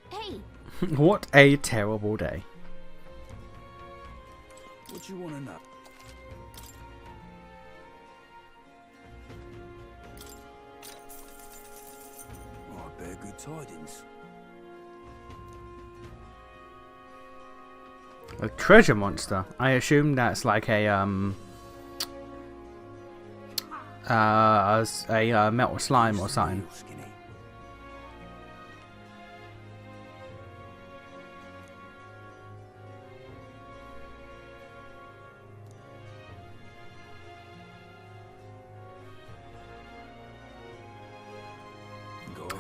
Hey! What a terrible day. What you want to know? Oh, I bear good tidings. A treasure monster. I assume that's like a metal slime or something.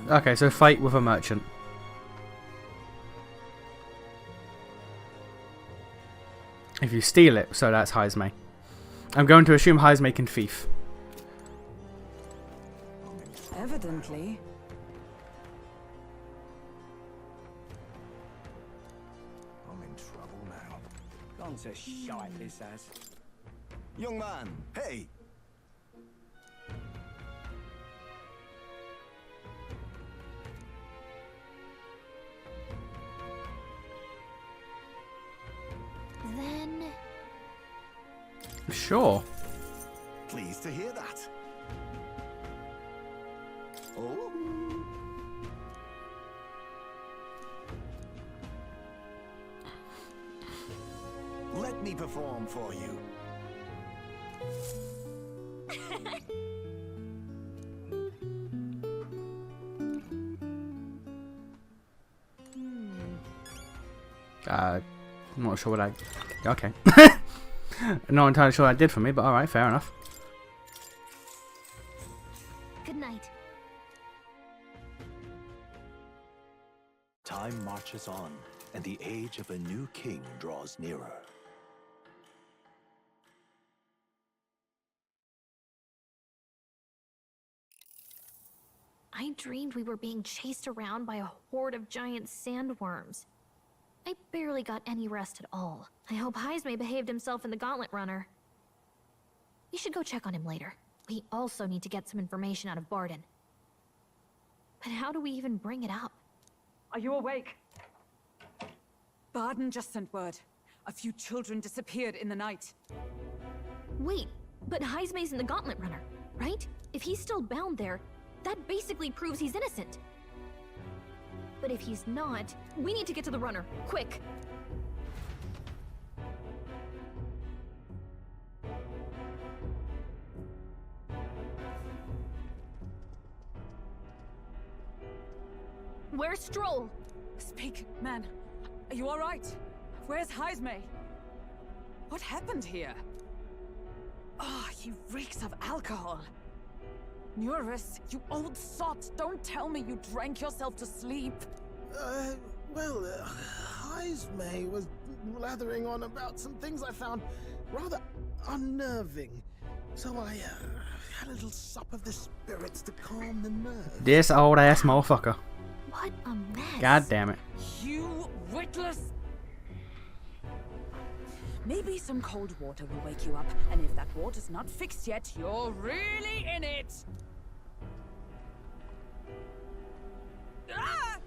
Okay, so fight with a merchant. If you steal it, so that's Heismay. I'm going to assume Heismay can thief. Evidently. I'm in trouble now. Gone to shite, this has. Young man, hey! Then... Sure. Pleased to hear that. Oh? Let me perform for you. I'm not sure what I... Okay. Not entirely sure what I did for me, but alright, fair enough. Good night. Time marches on, and the age of a new king draws nearer. I dreamed we were being chased around by a horde of giant sandworms. I barely got any rest at all. I hope Heismay behaved himself in the Gauntlet Runner. We should go check on him later. We also need to get some information out of Barden. But how do we even bring it up? Are you awake? Barden just sent word. A few children disappeared in the night. Wait, but Heismay's in the Gauntlet Runner, right? If he's still bound there, that basically proves he's innocent. But if he's not, we need to get to the runner, quick! Where's Stroll? Speak, man. Are you all right? Where's Heismay? What happened here? Oh, he reeks of alcohol. Eurus, you old sot, don't tell me you drank yourself to sleep. Well, Heismay was blathering on about some things I found rather unnerving. So I had a little sup of the spirits to calm the nerves. This old ass motherfucker. What a mess. God damn it. You witless... Maybe some cold water will wake you up, and if that water's not fixed yet, you're really in it! Ah!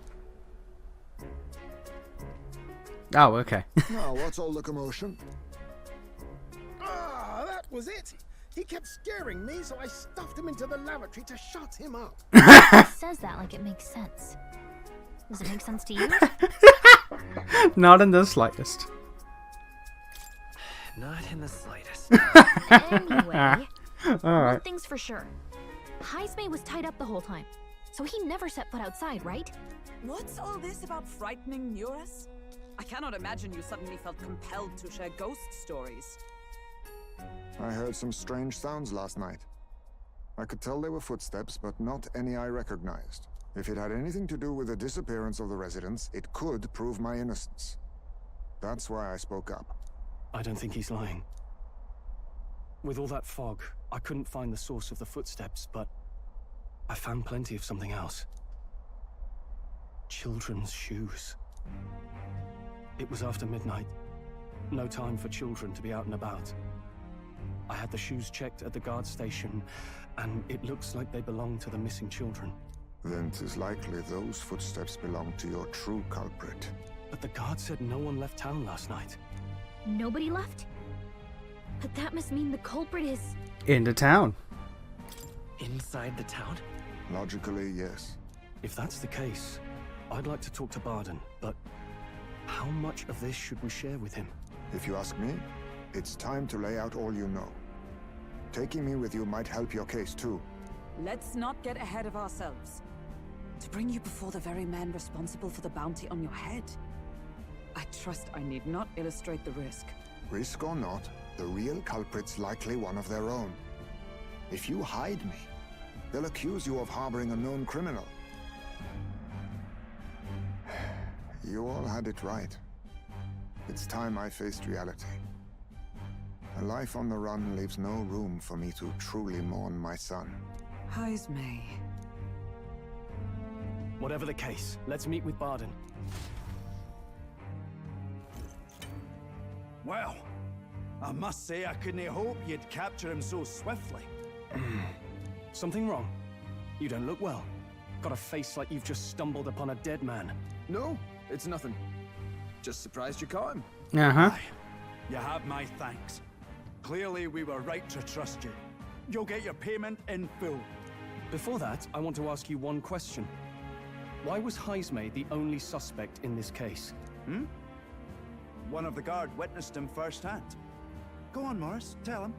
Oh, okay. Now, what's all the commotion? Ah, that was it! He kept scaring me, so I stuffed him into the lavatory to shut him up. He says that like it makes sense. Does it make sense to you? Not in the slightest. Not in the slightest. Anyway, one Alright. thing's for sure. Heismay was tied up the whole time, so he never set foot outside, right? What's all this about frightening Eurus? I cannot imagine you suddenly felt compelled to share ghost stories. I heard some strange sounds last night. I could tell they were footsteps, but not any I recognized. If it had anything to do with the disappearance of the residents, it could prove my innocence. That's why I spoke up. I don't think he's lying. With all that fog, I couldn't find the source of the footsteps, but I found plenty of something else. Children's shoes. It was after midnight. No time for children to be out and about. I had the shoes checked at the guard station, and it looks like they belong to the missing children. Then 'tis likely those footsteps belong to your true culprit. But the guard said no one left town last night. Nobody left? But that must mean the culprit is... In the town. Inside the town? Logically, yes. If that's the case, I'd like to talk to Barden, but how much of this should we share with him? If you ask me, it's time to lay out all you know. Taking me with you might help your case too. Let's not get ahead of ourselves. To bring you before the very man responsible for the bounty on your head. I trust I need not illustrate the risk. Risk or not, the real culprit's likely one of their own. If you hide me, they'll accuse you of harboring a known criminal. You all had it right. It's time I faced reality. A life on the run leaves no room for me to truly mourn my son. Heismay. Whatever the case, let's meet with Barden. Well, I must say I couldn't hope you'd capture him so swiftly. Something wrong? You don't look well. Got a face like you've just stumbled upon a dead man. No, it's nothing. Just surprised you caught him. Uh-huh. Aye, you have my thanks. Clearly we were right to trust you. You'll get your payment in full. Before that, I want to ask you one question. Why was Heismay the only suspect in this case? One of the guard witnessed him firsthand. Go on, Morris, tell him.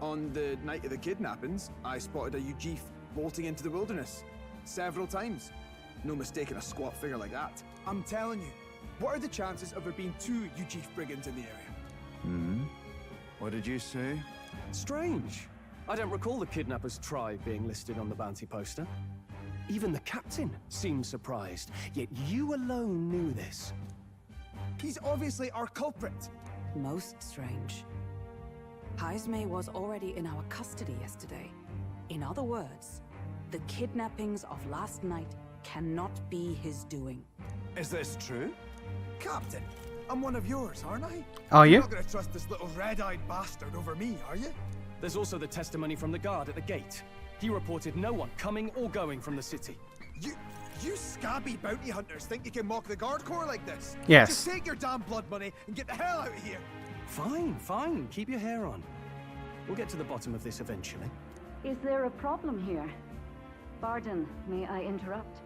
On the night of the kidnappings, I spotted a Ujif bolting into the wilderness. Several times. No mistaking a squat figure like that. I'm telling you, what are the chances of there being 2 Ujif brigands in the area? What did you say? Strange. I don't recall the Kidnappers' tribe being listed on the bounty poster. Even the captain seemed surprised, yet you alone knew this. He's obviously our culprit. Most strange. Heismay was already in our custody yesterday. In other words, the kidnappings of last night cannot be his doing. Is this true? Captain, I'm one of yours, aren't I? Are You're you? not gonna trust this little red-eyed bastard over me, are you? There's also the testimony from the guard at the gate. He reported no one coming or going from the city. You scabby bounty hunters think you can mock the guard corps like this? Yes. Just take your damn blood money and get the hell out of here. Fine, fine. Keep your hair on. We'll get to the bottom of this eventually. Is there a problem here? Barden, may I interrupt?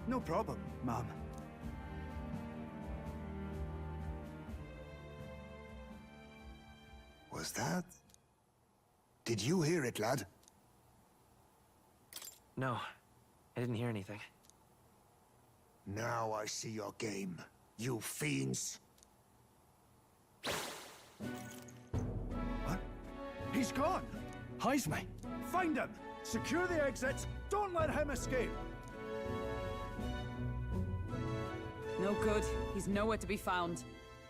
No problem, ma'am. Was that? Did you hear it, lad? No, I didn't hear anything. Now I see your game, you fiends. What? He's gone! Heismay! Find him! Secure the exits! Don't let him escape! No good. He's nowhere to be found.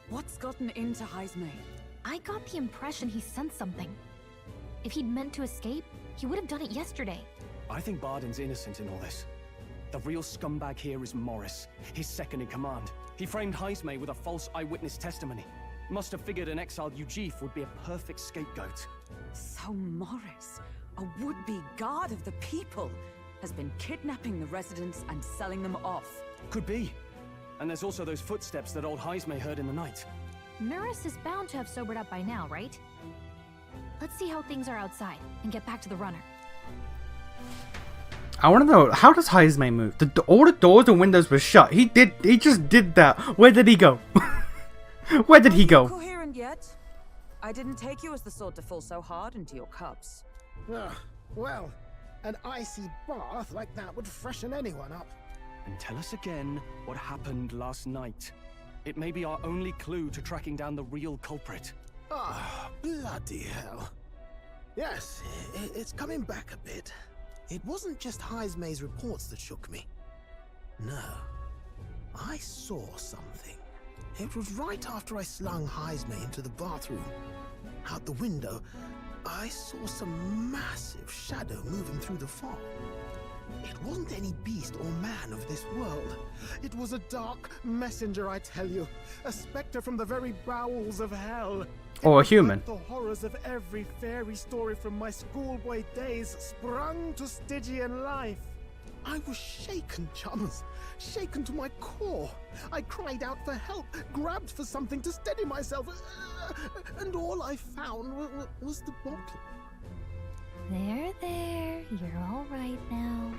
What's gotten into Heismay? I got the impression he sensed something. If he'd meant to escape, he would have done it yesterday. I think Barden's innocent in all this. The real scumbag here is Morris, his second in command. He framed Heismay with a false eyewitness testimony. Must have figured an exiled Ujif would be a perfect scapegoat. So Morris, a would-be guard of the people, has been kidnapping the residents and selling them off. Could be. And there's also those footsteps that old Heismay heard in the night. Norris is bound to have sobered up by now, right? Let's see how things are outside and get back to the runner. I want to know, how does Heismay move? All the doors and windows were shut. He just did that. Where did he go? Where did he go? Coherent yet? I didn't take you as the sort to fall so hard into your cups. Well, an icy bath like that would freshen anyone up. And tell us again what happened last night. It may be our only clue to tracking down the real culprit. Ah, bloody hell. Yes, it's coming back a bit. It wasn't just Heismay's reports that shook me. No, I saw something. It was right after I slung Heismay into the bathroom. Out the window, I saw some massive shadow moving through the fog. It wasn't any beast or man of this world. It was a dark messenger, I tell you. A specter from the very bowels of hell. Or a human. The horrors of every fairy story from my schoolboy days sprung to Stygian life. I was shaken, chums. Shaken to my core. I cried out for help, grabbed for something to steady myself, and all I found was the bottle. There. You're all right now.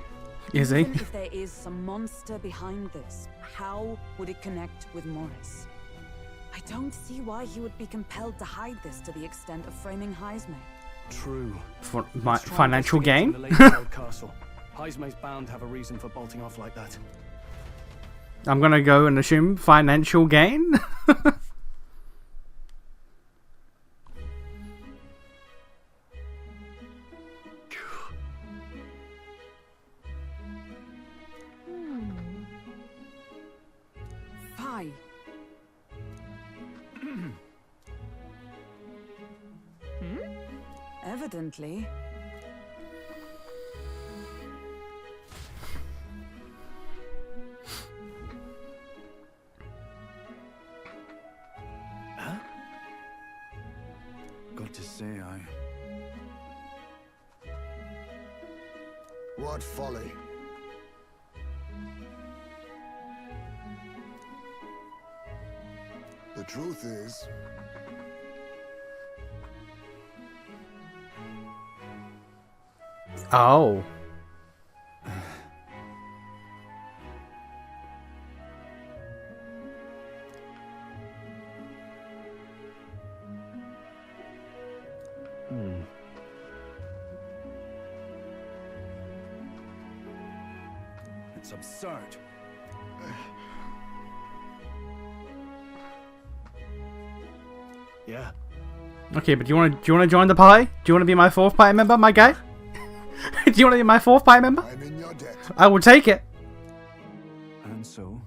Is he? Even if there is some monster behind this, how would it connect with Morris? I don't see why he would be compelled to hide this to the extent of framing Heisme. True. For my Let's try financial investigating gain? the Lady Gold Castle. Heisme's bound to have a reason for bolting off like that. I'm gonna go and assume financial gain. Phi. Evidently. Huh? Got to say, What folly. The truth is, Oh. it's absurd. Yeah. Okay, but do you wanna join the party? Do you wanna be my fourth party member, my guy? Do you wanna be my fourth party member? I'm in your debt. I will take it. And so?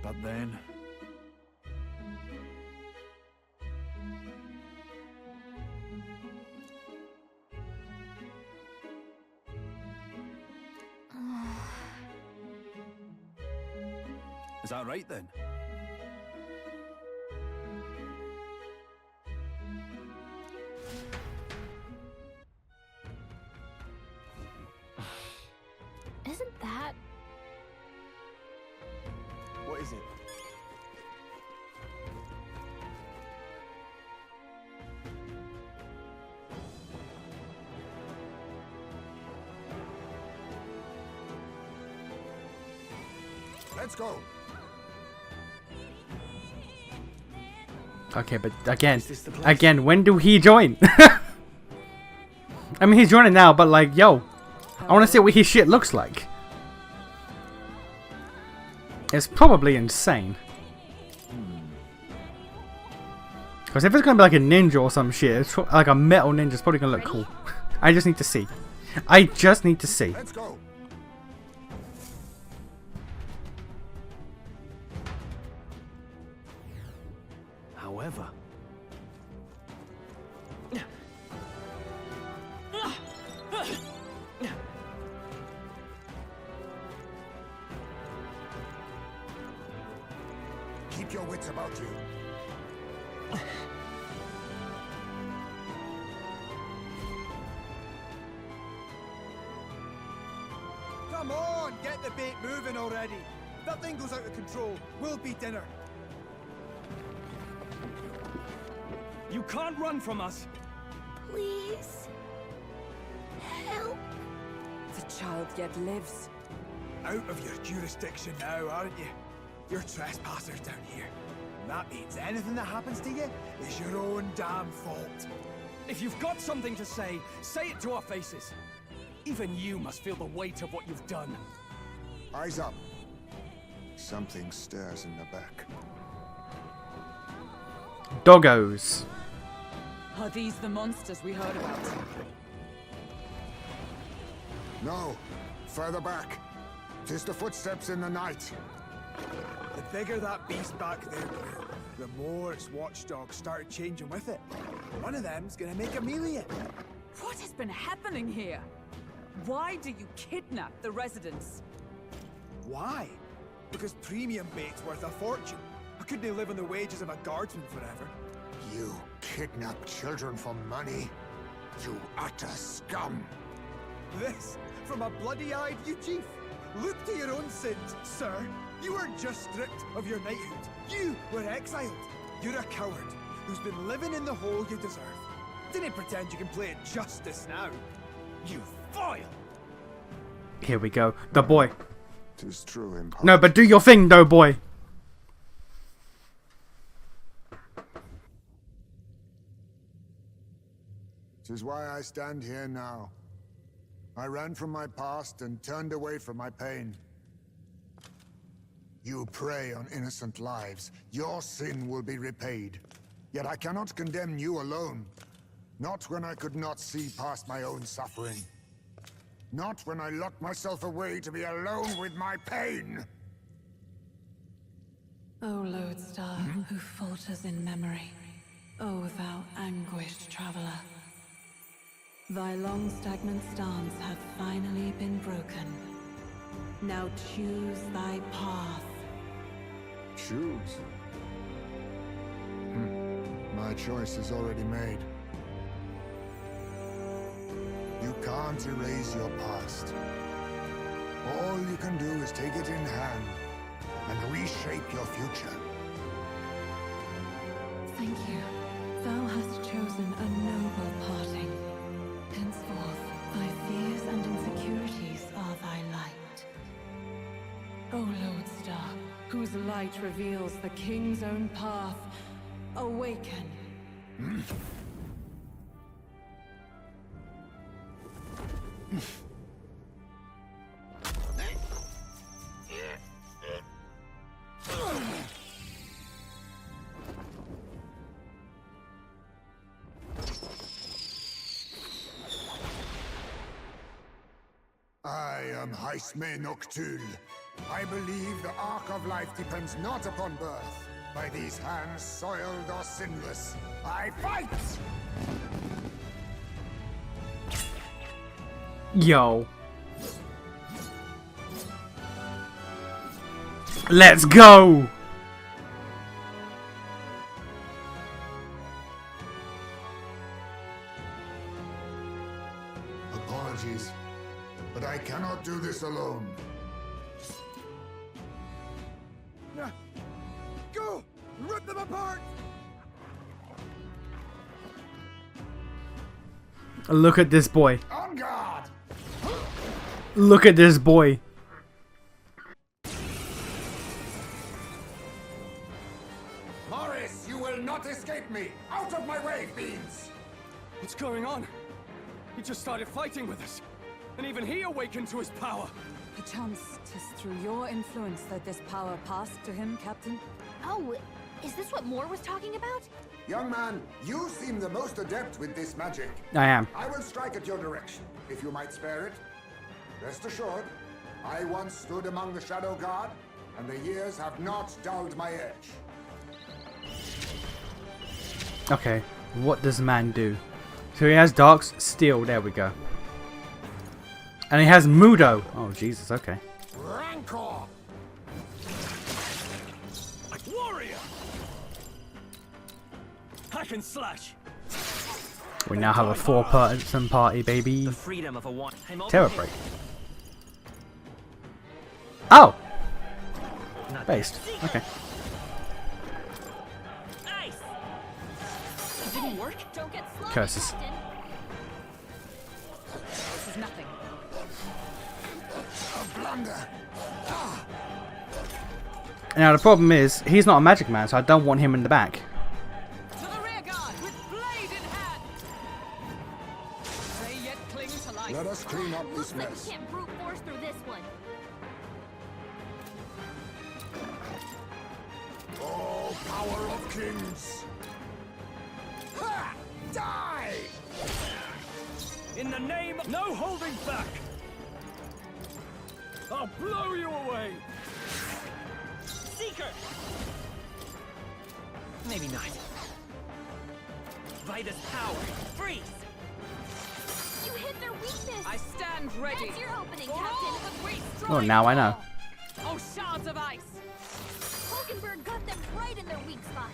But then... Is that right then? Isn't that... What is it? Let's go. Okay, but again, Is this the place? when do he join? I mean, he's joining now, but like, yo, I want to see what his shit looks like. It's probably insane. Because if it's gonna be like a ninja or some shit, it's like a metal ninja, it's probably gonna look cool. I just need to see. I just need to see. Let's go. However, Keep your wits about you. Come on, get the bait moving already. If that thing goes out of control, we'll be dinner. you can't run from us. Please... help. The child yet lives. Out of your jurisdiction now, aren't you? You're trespassers down here. And that means anything that happens to you is your own damn fault. If you've got something to say it to our faces. Even you must feel the weight of what you've done. Eyes up. Something stirs in the back. Doggos. Are these the monsters we heard about? No. Further back. 'Tis the footsteps in the night. The bigger that beast back there grew, the more its watchdogs started changing with it. One of them's gonna make a meal of you. What has been happening here? Why do you kidnap the residents? Why? Because premium bait's worth a fortune. I couldn't live on the wages of a guardsman forever. You kidnap children for money? You utter scum! This from a bloody-eyed Eugene. Look to your own sins, sir. You were just stripped of your knighthood. You were exiled. You're a coward who's been living in the hole you deserve. Didn't pretend you can play at justice now. You foil! Here we go. The boy. 'Tis true in part. No, but do your thing, though, boy. 'Tis why I stand here now. I ran from my past and turned away from my pain. You prey on innocent lives. Your sin will be repaid. Yet I cannot condemn you alone. Not when I could not see past my own suffering. Not when I locked myself away to be alone with my pain. O lodestar, who falters in memory, O thou anguished traveler. Thy long stagnant stance hath finally been broken. Now choose thy path. Choose? My choice is already made. You can't erase your past. All you can do is take it in hand and reshape your future. Thank you. Thou hast chosen a noble parting. Henceforth, thy fears and insecurities are thy light. O lodestar, whose light reveals the king's own path, awaken. I am Isme Noctul. I believe the arc of life depends not upon birth, by these hands soiled or sinless. I fight! Yo. Let's go! Apologies, but I cannot do this alone. Go! Rip them apart! Look at this boy. On guard! Look at this boy. Morris, you will not escape me! Out of my way, fiends! What's going on? He just started fighting with us. And even he awakened to his power. Perchance 'tis through your influence that this power passed to him, Captain? Oh, is this what Moore was talking about? Young man, you seem the most adept with this magic. I am. I will strike at your direction, if you might spare it. Rest assured, I once stood among the Shadow Guard, and the years have not dulled my edge. Okay, what does man do? So he has Dark's Steel, there we go. And he has Mudo. Oh, Jesus, okay. Rancor! Warrior! Hack and slash! We now have a 4-person party, baby. The freedom of a one. Terror break. Oh! Based. Okay. Nice. It didn't work. Don't get sloppy, Curses. Captain. This is nothing. A blunder! Now the problem is, he's not a magic man, so I don't want him in the back. To the rear guard, with blade in hand! They yet cling to life. Let us clean up Looks this like mess. we can't brute force through this one. Oh, power of kings! Ha! Die! In the name of no holding back! I'll blow you away! Seeker! Maybe not. By this power, freeze! You hit their weakness. I stand ready. That's your opening, For all Captain. that we Oh, strive now I know. for. Oh, shards of ice! Hulkenberg got them right in their weak spot.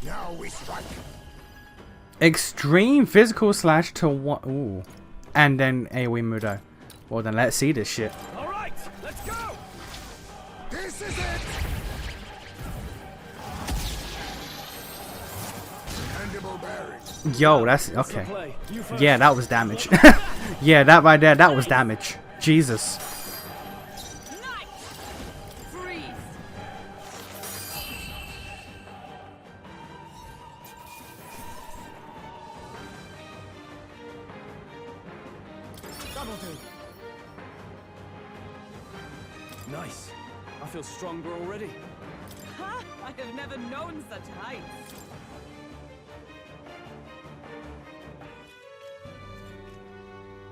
Now we strike. Extreme physical slash to what? Ooh. And then AoE Mudo. Well then let's see this shit. Alright, let's go! This is it! Mandible bearing. Yo, that's okay. Yeah, that was damage. Yeah, that right there, that was damage. Jesus. Freeze! That'll do. Nice. I feel stronger already. Ha! I have never known such heights.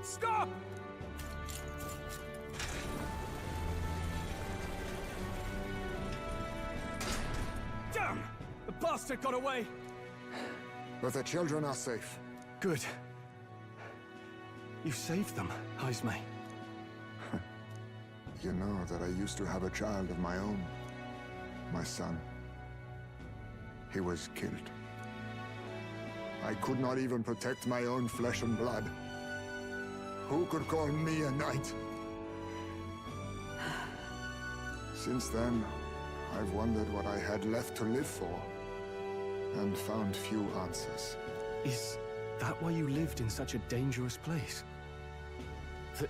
Stop! Damn! The bastard got away! But the children are safe. Good. You saved them, Ismay. You know that I used to have a child of my own. My son. He was killed. I could not even protect my own flesh and blood. Who could call me a knight? Since then, I've wondered what I had left to live for, and found few answers. Is that why you lived in such a dangerous place? That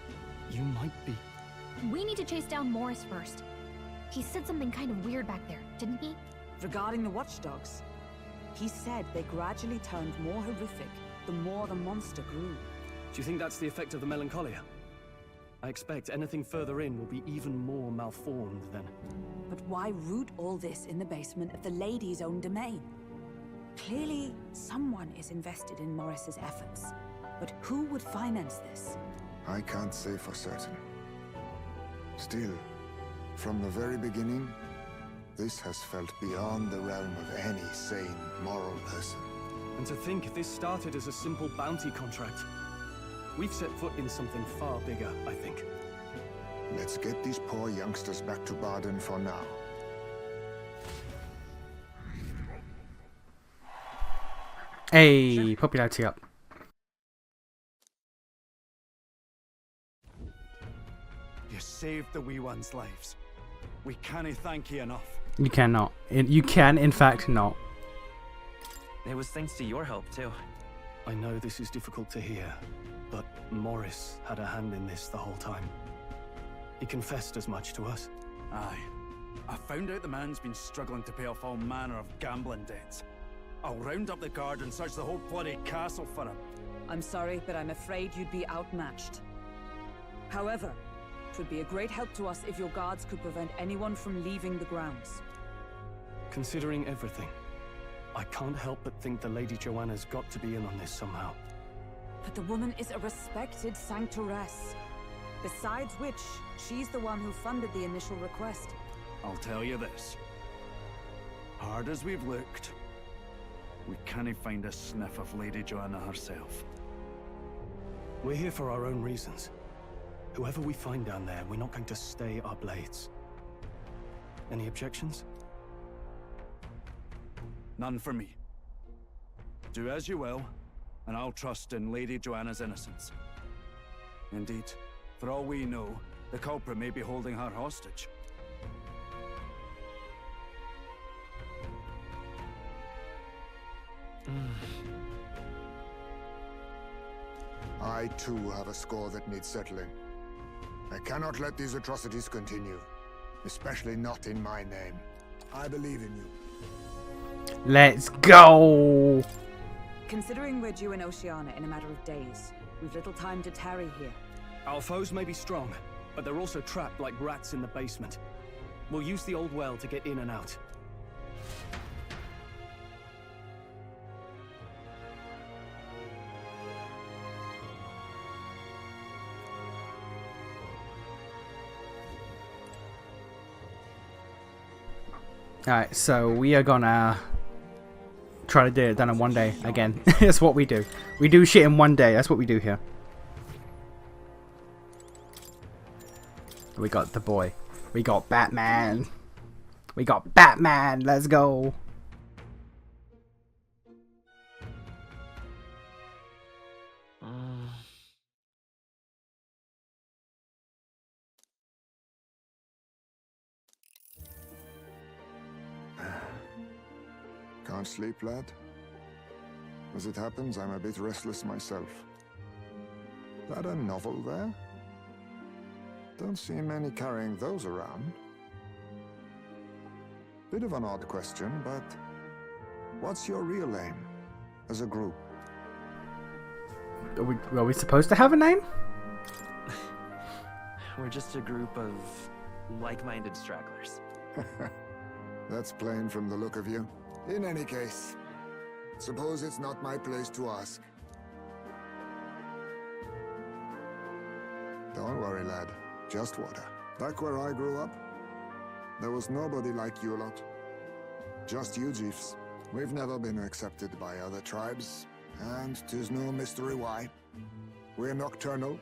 you might be... We need to chase down Morris first. He said something kind of weird back there, didn't he? Regarding the watchdogs, he said they gradually turned more horrific the more the monster grew. Do you think that's the effect of the melancholia? I expect anything further in will be even more malformed then. But why root all this in the basement of the lady's own domain? Clearly, someone is invested in Morris's efforts. But who would finance this? I can't say for certain. Still, from the very beginning, this has felt beyond the realm of any sane, moral person. And to think this started as a simple bounty contract. We've set foot in something far bigger, I think. Let's get these poor youngsters back to Barden for now. Hey, popularity up. You saved the wee ones' lives. We can't thank you enough. You cannot. You can, in fact, not. It was thanks to your help, too. I know this is difficult to hear, but Morris had a hand in this the whole time. He confessed as much to us. Aye. I found out the man's been struggling to pay off all manner of gambling debts. I'll round up the guard and search the whole bloody castle for him. I'm sorry, but I'm afraid you'd be outmatched. However, it would be a great help to us if your guards could prevent anyone from leaving the grounds. Considering everything, I can't help but think the Lady Joanna's got to be in on this somehow. But the woman is a respected sanctoress. Besides which, she's the one who funded the initial request. I'll tell you this. Hard as we've looked, we can't find a sniff of Lady Joanna herself. We're here for our own reasons. Whoever we find down there, we're not going to stay our blades. Any objections? None for me. Do as you will, and I'll trust in Lady Joanna's innocence. Indeed, for all we know, the culprit may be holding her hostage. I too have a score that needs settling. I cannot let these atrocities continue, especially not in my name. I believe in you. Let's go! Considering we're due in Oceania in a matter of days, we've little time to tarry here. Our foes may be strong, but they're also trapped like rats in the basement. We'll use the old well to get in and out. Alright, so we are gonna try to do it done in one day again. That's what we do. We do shit in one day. That's what we do here. We got the boy. We got Batman. We got Batman. Let's go. can't sleep, lad? As it happens, I'm a bit restless myself. That a novel there? Don't see many carrying those around. Bit of an odd question, but what's your real aim as a group? Are we supposed to have a name? We're just a group of like-minded stragglers. That's plain from the look of you. In any case, suppose it's not my place to ask. Don't worry, lad. Just water. Back where I grew up, there was nobody like you lot. Just you chiefs. We've never been accepted by other tribes, and 'tis no mystery why. We're nocturnal,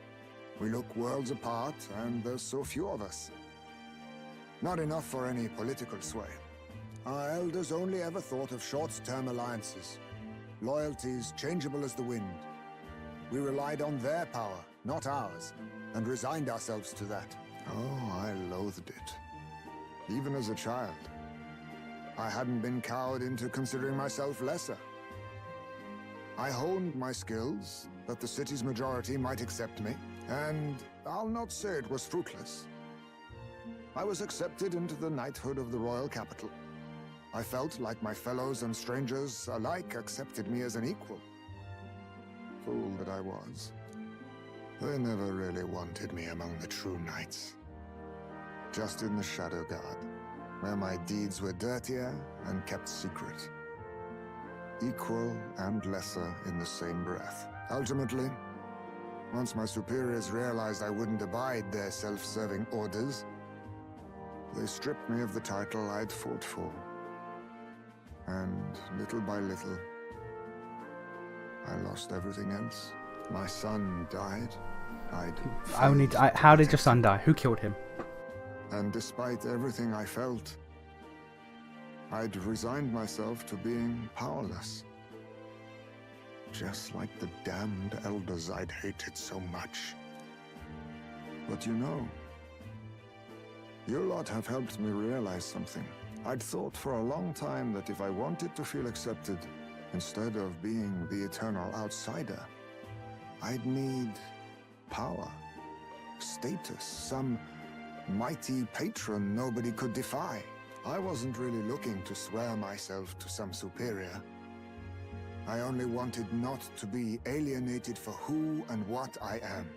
we look worlds apart, and there's so few of us. Not enough for any political sway. Our elders only ever thought of short-term alliances. Loyalties changeable as the wind. We relied on their power, not ours, and resigned ourselves to that. Oh, I loathed it. Even as a child. I hadn't been cowed into considering myself lesser. I honed my skills, that the city's majority might accept me, and I'll not say it was fruitless. I was accepted into the knighthood of the royal capital. I felt like my fellows and strangers alike accepted me as an equal. Fool that I was. They never really wanted me among the true knights. Just in the Shadow Guard, where my deeds were dirtier and kept secret. Equal and lesser in the same breath. Ultimately, once my superiors realized I wouldn't abide their self-serving orders, they stripped me of the title I'd fought for. And little by little, I lost everything else. My son died. How did your son die? Who killed him? And despite everything I felt, I'd resigned myself to being powerless. Just like the damned elders I'd hated so much. But you know, you lot have helped me realize something. I'd thought for a long time that if I wanted to feel accepted, instead of being the eternal outsider, I'd need power, status, some mighty patron nobody could defy. I wasn't really looking to swear myself to some superior. I only wanted not to be alienated for who and what I am.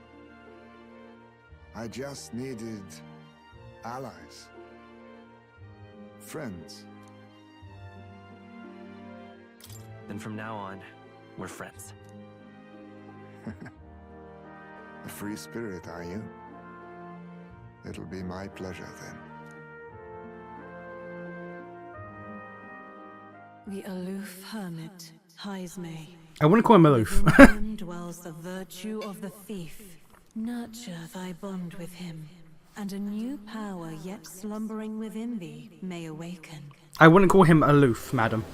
I just needed allies. Friends. Then from now on, we're friends. A free spirit, are you? It'll be my pleasure then. The aloof hermit, Haisme. I wouldn't call him aloof. Within him dwells the virtue of the thief. Nurture thy bond with him, and a new power yet slumbering within thee may awaken. I wouldn't call him aloof, madam.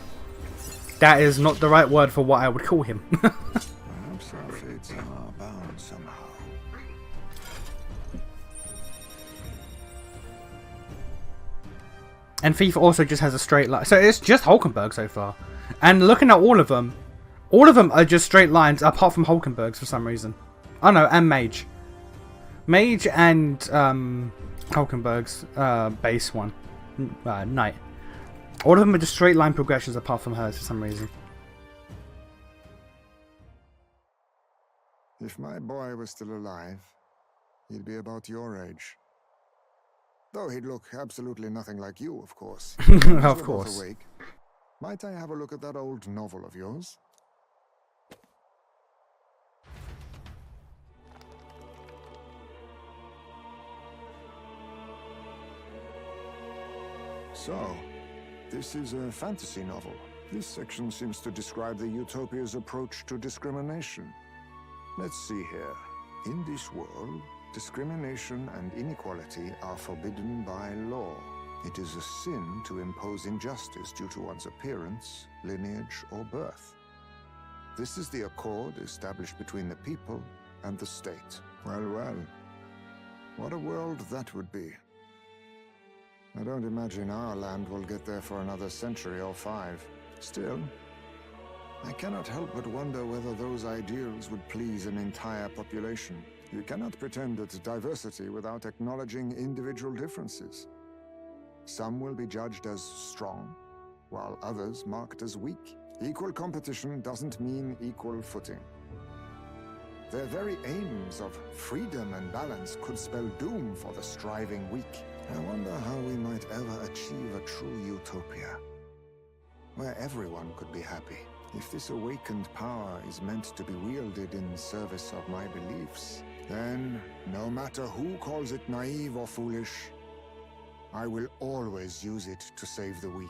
That is not the right word for what I would call him. Perhaps our fates are bound somehow. And Thief also just has a straight line. So it's just Hulkenberg so far. And looking at all of them are just straight lines apart from Hulkenberg's for some reason. Oh no, and Mage. Mage and Hulkenberg's base one. Knight. All of them are just straight line progressions apart from hers for some reason. If my boy was still alive, he'd be about your age. Though he'd look absolutely nothing like you, of course. Of course. Awake. Might I have a look at that old novel of yours? So, this is a fantasy novel. This section seems to describe the Utopia's approach to discrimination. Let's see here. In this world, discrimination and inequality are forbidden by law. It is a sin to impose injustice due to one's appearance, lineage, or birth. This is the accord established between the people and the state. Well, well. What a world that would be. I don't imagine our land will get there for another century or 5. Still, I cannot help but wonder whether those ideals would please an entire population. You cannot pretend at diversity without acknowledging individual differences. Some will be judged as strong, while others marked as weak. Equal competition doesn't mean equal footing. Their very aims of freedom and balance could spell doom for the striving weak. I wonder how we might ever achieve a true utopia, where everyone could be happy. If this awakened power is meant to be wielded in service of my beliefs, then, no matter who calls it naive or foolish, I will always use it to save the weak.